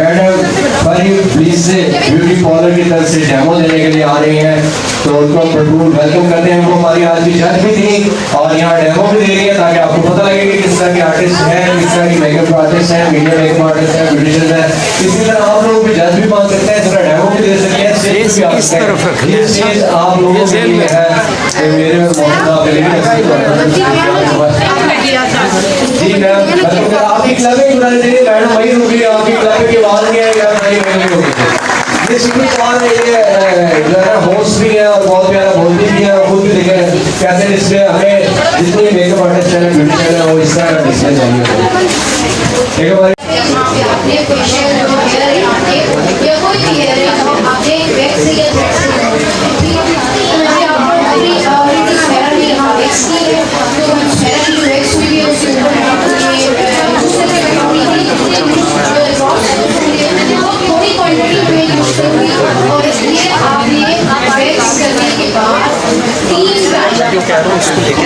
Madam please से beauty parlour की तरफ से डेमो देने के लिए आ रही हैं, तो उनको भरपूर वेलकम करते हैं। वो हमारी आज की जज भी थी और यहाँ डेमो भी दे रही है ताकि आपको पता लगे कि किस तरह के आर्टिस्ट हैं, किस तरह की मेकअप आर्टिस्ट हैं, वीडियो मेकअप आर्टिस्ट हैं, ब्यूटिशियन हैं। इसी तरह आप लोग भी जज भी बन सकते हैं, इस तरह डेमो भी दे सकते हैं, स्टेज भी आ सकते हैं। ये स्टेज आप लोगों के लिए है, मेरे जी मैम आपकी क्लबिंग बुलानी चाहिए मैडम, वही रुकी आपकी क्लबिंग की आवाज नहीं है यार, नहीं होगी। ये सुपर स्टार है, ये जो है होस्ट भी है और बहुत प्यारा बोलती भी है, खुद भी देखें कैसे डिस्प्ले हमें जितने मेकअप आर्टिस्ट हैं, ब्यूटिशियन है, वो इस तरह का डिस्प्ले चाहिए। ठीक है भाई, और इसलिए आपने वैक्स करने के बाद 3 जो कह रहा हूँ उसको लेके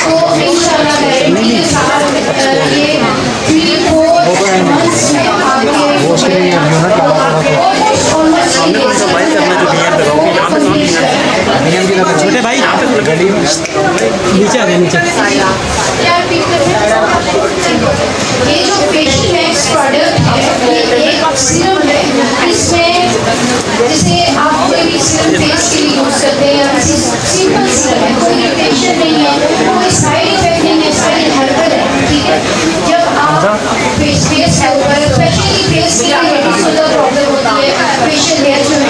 तो इंशाल्लाह गारंटी के साथ ये 3-4 मंथ्स में छोटे भाई नीचे आ गए नीचे। ये जो फेशियल मैक्स प्रोडक्ट है ये एक सीरम है, इसमें जैसे आप कोई भी सीरम फेस के लिए यूज करते हैं या किसी सिंपल सीरम है, कोई इरिटेशन नहीं है, कोई साइड इफेक्ट नहीं है, साइड हर्बल है। ठीक है, जब आप फेस के ऊपर स्पेशली फेस के लिए प्रॉब्लम होती है, फेशियल हेयर जो है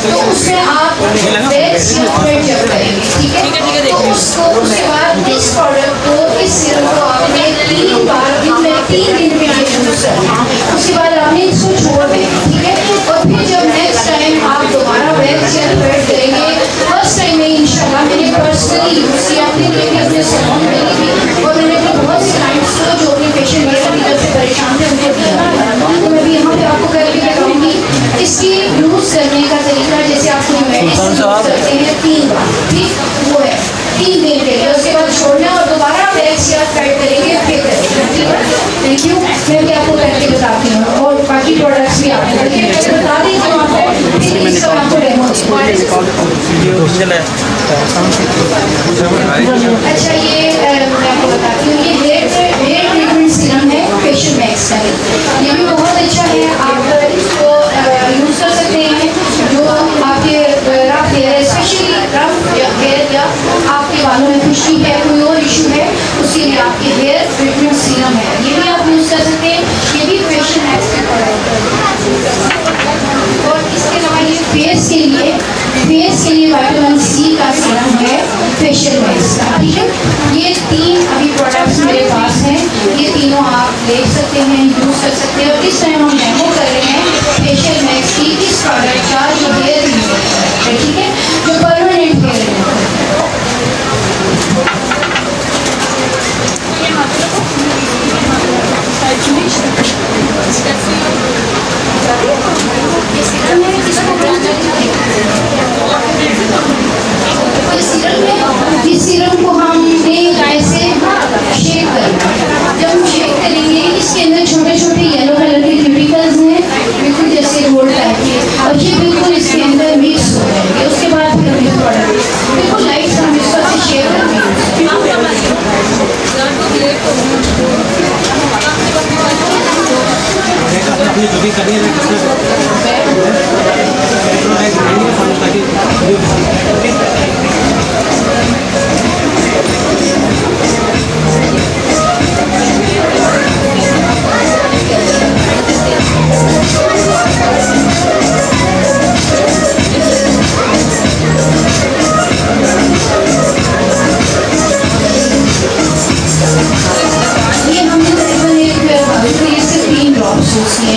तो उसमें आप वैक्स या थ्रेड जब करेंगे, ठीक है, तो उसको उसके बाद इस प्रोडक्ट को इस सीरम को आपने 3 बार दिन में 3 दिन में यूज करना, उसके बाद आपने इसको छोड़ देना। ठीक है, और फिर जब नेक्स्ट टाइम आप दोबारा वैक्स या थ्रेड करेंगे, फर्स्ट टाइम में इंशाल्लाह मैंने पर्सनली यूज किया, अपने लिए भी अपने सलून में भी, और मैंने अपने बहुत से क्लाइंट्स को जो अपने फेशियल हेयर की तरफ से परेशान थे उनको दिया, तो मैं भी यहाँ पे आपको करके बताऊँगी। इसकी यूज करने का तरीका जैसे आप कोई मेडिसिन यूज करते हैं 3 बार, ठीक, वो है 3 दिन के लिए, उसके बाद छोड़ना और दोबारा वैक्स या थ्रेड करेंगे फिर करेंगे। ठीक है, थैंक यू। मैं भी आपको करके बताती हूँ और बाकी प्रोडक्ट्स भी आपको करके बता दी हूँ आपको, फिर इसका आपको डेमो। अच्छा, ये मैं आपको बताती हूँ, ये हेयर ट्रीटमेंट सीरम है फेशियल मैक्स का, ये भी बहुत अच्छा है, आप इसको यूज कर सकते हैं। जो आपके rough hair specially rough hair या आपके बालों में खुश्की है, कोई और इशू है, उसके लिए आपके हेयर ट्रीटमेंट सीरम है, ये भी आप यूज कर सकते हैं। ये भी फेशियल मैक्स का प्रोडक्ट है। और इसके अलावा ये फेस के लिए विटामिन सी का सीरम है फेशियल मैक्स का। ठीक है, ये 3 अभी प्रोडक्ट्स मेरे पास हैं, ये तीनों आप ले सकते हैं, यूज कर सकते हैं। और इस टाइम हम डेमो कर रहे हैं फेशियल मैक्स की इस प्रोडक्ट का जो हेयर रिमूवर है, ठीक है, जो परमानेंट हेयर रिमूवर है। इस सीरम को हमने ऐसे शेक करना है। जब हम शेक करेंगे इसके अंदर छोटे छोटे येलो कलर के क्यूटिकल्स हैं, बिल्कुल जैसे रोल टाइप के, और ये बिल्कुल इसके अंदर मिक्स हो जाएंगे। उसके बाद फिर हम प्रोडक्ट बिल्कुल लाइट सा हम इसको ऐसे शेक करेंगे।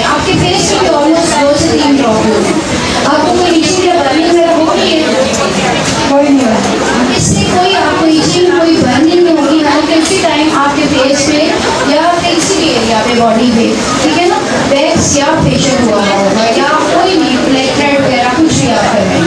आपके फेस पे ऑलमोस्ट 2 से 3 ड्रॉप होंगे। आपको कोई नीचे या बर्निंग वगैरह हो रही है? कोई नहीं होगा, इससे कोई आपको नीचे कोई बर्निंग नहीं होगी ना, किसी टाइम आपके फेस पे या किसी भी एरिया पे बॉडी पे, ठीक है ना, वैक्स या फेशियल हुआ होगा या कोई भी ब्लैक थ्रेड वगैरह कुछ भी आप कर रहे हैं।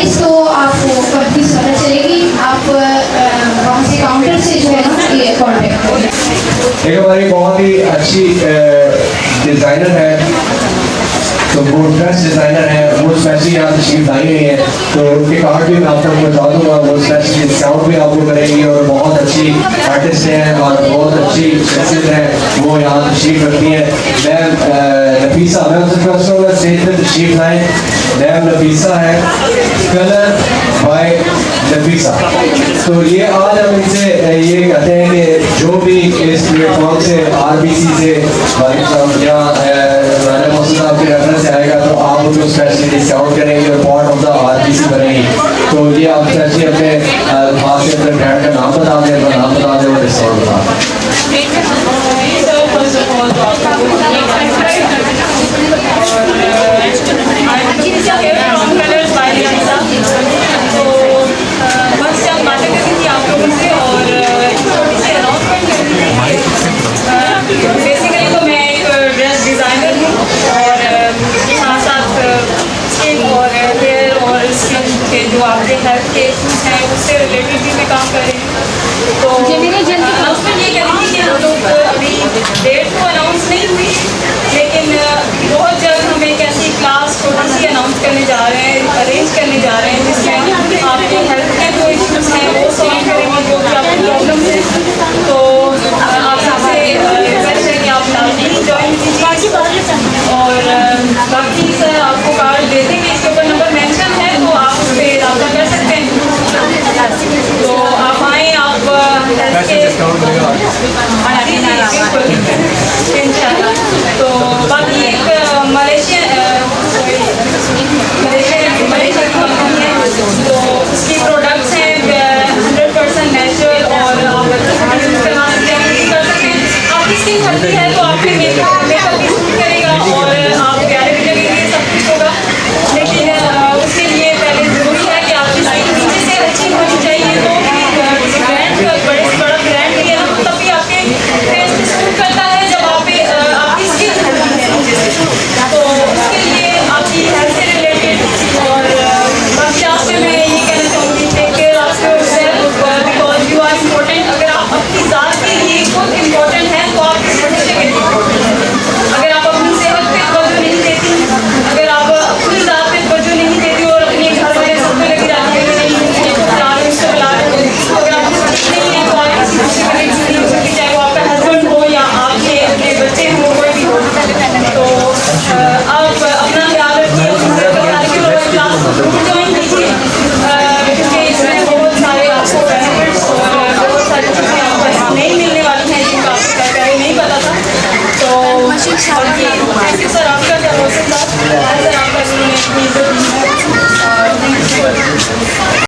प्राइस तो आपको कभी पता चलेगी, आप वहाँ से काउंटर से जो है ना ये कॉन्टेक्ट करें। एक हमारी बहुत ही अच्छी डिज़ाइनर है, तो वो ड्रेस डिज़ाइनर है, वो स्पेशली यहाँ तशरीफ लाई हुई है, तो उनके कार्ड भी मैं आपको बता दूँगा, वो स्पेशली डिस्काउंट भी आपको करेंगी और बहुत अच्छी आर्टिस्ट हैं और बहुत अच्छी शख्सियत है, वो यहाँ तशरीफ रखती हैं। मैम नफीसा, मैं उनसे रिक्वेस्ट करूँगा स्टेज पर तशरीफ लाएँ। मैम नफीसा है, कलर बाय नफीसा। तो ये आज हम इनसे ये कहते हैं कि जो भी इस प्लेटफॉर्म से RBC से या साहब के रेफरेंस से आएगा तो आप उनको स्पेशली डिस्काउंट करेंगे और पार्ट ऑफ द RBC बनेंगी। तो ये आप स्पेशली अपने खास से अपने ब्रांड का नाम बता दें, अपना नाम बता दें और डिस्काउंट बता दें। बेसिकली तो मैं एक ड्रेस डिज़ाइनर हूँ और साथ साथ स्किन और हेयर और स्किन के जो आपके हेल्थ के इशूज़ हैं उससे रिलेटेड भी मैं काम कर रही हूँ। तो अनाउंसमेंट ये कह रही थी कि हम लोग अभी डेट तो अनाउंस नहीं हुई, लेकिन बहुत जल्द हम एक ऐसी क्लास छोटी सी अनाउंस करने जा रहे हैं, अरेंज करने जा रहे हैं, जिसमें आपके हेल्थ के जो इशूज़ हैं वो सॉल्व करेंगे, जो भी आपकी प्रॉब्लम है। तो आप सबसे रिक्वेस्ट है कि आप लाजमी ज्वाइन कीजिए और बाकी सर आपको कार्ड दे देंगे, इसके ऊपर नंबर मेंशन है तो आप उस पर रब्ता कर सकते हैं। तो आप आएँ, आप इंशाल्लाह। तो बाकी एक मलेशियन की कंपनी है, तो उसकी प्रोडक्ट्स हैं 100% नेचुरल और आप इस्तेमाल कर सकते हैं। आपकी स्किन हल्की है तो आपके मेकअप भी सूट करेगा और आप प्यारे भी लगेंगे, सब कुछ होगा। लेकिन उसके लिए पहले ज़रूरी है कि आपकी स्किन नीचे से अच्छी होनी चाहिए, तो ब्रांड बड़े से बड़ा ब्रांड लिया ना तभी आपके फेस पे सूट करता है, जब आपकी स्किन हल्की है नीचे से। तो उसके लिए आपकी हेल्थ से रिलेटेड और बाकी आपसे मैं ये कहना चाहूँगी take care of yourself because you are important. अगर आप अपनी ज़ात के लिए खुद इम्पोर्टेंट हैं तो आप भविष्य के लिए इम्पोर्टेंट हैं। अगर आप अपनी सेहत पे तवज्जो नहीं देती, अगर आप अपनी ज़ात पे तवज्जो नहीं देती और अपने घर वाले सब पे लगी रहती है कि नहीं इसको बना रहे इसको बना रहे, तो अगर आप नहीं है तो आप किसी दूसरे को नहीं हो सकती, चाहे वो आपका हस्बैंड हो या आपके अपने बच्चे हों, कोई भी हो। तो आप अपना ख्याल रखिए, क्लास जरूर ज्वाइन कीजिए क्योंकि इसमें बहुत सारे आपको बेनिफिट्स और बहुत सारी चीज़ें आपको नहीं मिलने वाली हैं जिनका आपको पहले नहीं पता था। तो